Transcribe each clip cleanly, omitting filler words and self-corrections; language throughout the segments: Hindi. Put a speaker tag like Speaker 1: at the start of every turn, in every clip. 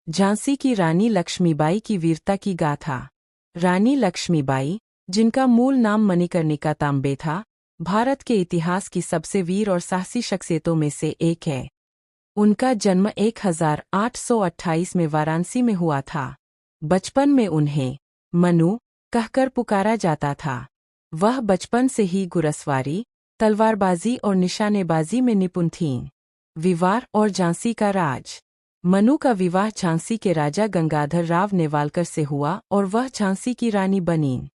Speaker 1: झांसी की रानी लक्ष्मीबाई की वीरता की गाथा। रानी लक्ष्मीबाई, जिनका मूल नाम मणिकर्णिका तांबे था, भारत के इतिहास की सबसे वीर और साहसी शख्सियतों में से एक है। उनका जन्म 1828 में वाराणसी में हुआ था। बचपन में उन्हें मनु कहकर पुकारा जाता था। वह बचपन से ही घुड़सवारी, तलवारबाजी और निशानेबाजी में निपुण थीं। विवाह और झांसी का राज। मनु का विवाह झांसी के राजा गंगाधर राव नेवालकर से हुआ और वह झांसी की रानी बनीं।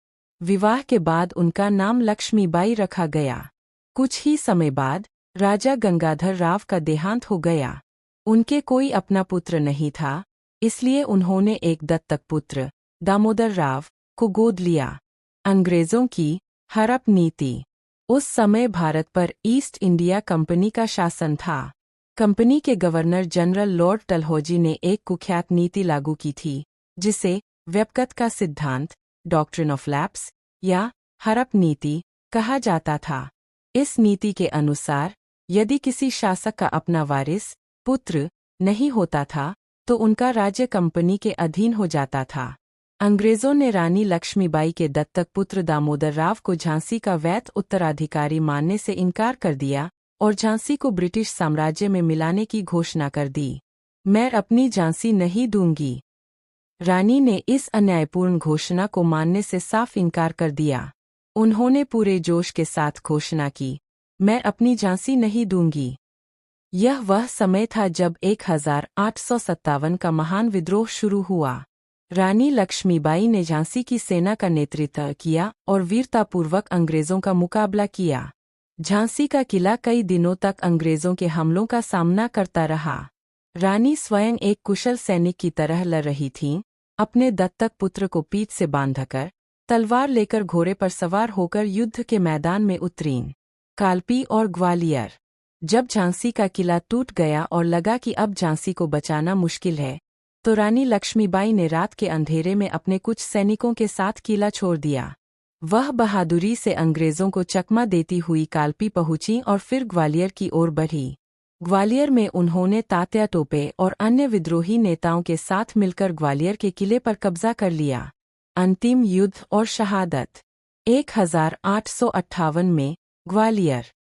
Speaker 1: विवाह के बाद उनका नाम लक्ष्मीबाई रखा गया। कुछ ही समय बाद राजा गंगाधर राव का देहांत हो गया। उनके कोई अपना पुत्र नहीं था, इसलिए उन्होंने एक दत्तक पुत्र, दामोदर राव, को गोद लिया। अंग्रेजों की हड़प नीति। उस समय भारत पर ईस्ट इंडिया कंपनी का शासन था। कंपनी के गवर्नर जनरल लॉर्ड डलहौजी ने एक कुख्यात नीति लागू की थी, जिसे व्यपगत का सिद्धांत, डॉक्ट्रिन ऑफ लैप्स या हड़प नीति कहा जाता था। इस नीति के अनुसार यदि किसी शासक का अपना वारिस पुत्र नहीं होता था तो उनका राज्य कंपनी के अधीन हो जाता था। अंग्रेजों ने रानी लक्ष्मीबाई के दत्तक पुत्र दामोदर राव को झांसी का वैध उत्तराधिकारी मानने से इनकार कर दिया और झांसी को ब्रिटिश साम्राज्य में मिलाने की घोषणा कर दी। मैं अपनी झांसी नहीं दूंगी। रानी ने इस अन्यायपूर्ण घोषणा को मानने से साफ इनकार कर दिया। उन्होंने पूरे जोश के साथ घोषणा की, मैं अपनी झांसी नहीं दूंगी। यह वह समय था जब 1857 का महान विद्रोह शुरू हुआ। रानी लक्ष्मीबाई ने झांसी की सेना का नेतृत्व किया और वीरतापूर्वक अंग्रेजों का मुकाबला किया। झांसी का किला कई दिनों तक अंग्रेजों के हमलों का सामना करता रहा। रानी स्वयं एक कुशल सैनिक की तरह लड़ रही थीं, अपने दत्तक पुत्र को पीठ से बांधकर, तलवार लेकर घोड़े पर सवार होकर युद्ध के मैदान में उतरीं। कालपी और ग्वालियर। जब झांसी का किला टूट गया और लगा कि अब झांसी को बचाना मुश्किल है, तो रानी लक्ष्मीबाई ने रात के अंधेरे में अपने कुछ सैनिकों के साथ किला छोड़ दिया। वह बहादुरी से अंग्रेजों को चकमा देती हुई कालपी पहुंची और फिर ग्वालियर की ओर बढ़ी। ग्वालियर में उन्होंने तात्या टोपे और अन्य विद्रोही नेताओं के साथ मिलकर ग्वालियर के किले पर कब्जा कर लिया। अंतिम युद्ध और शहादत। 1858 में ग्वालियर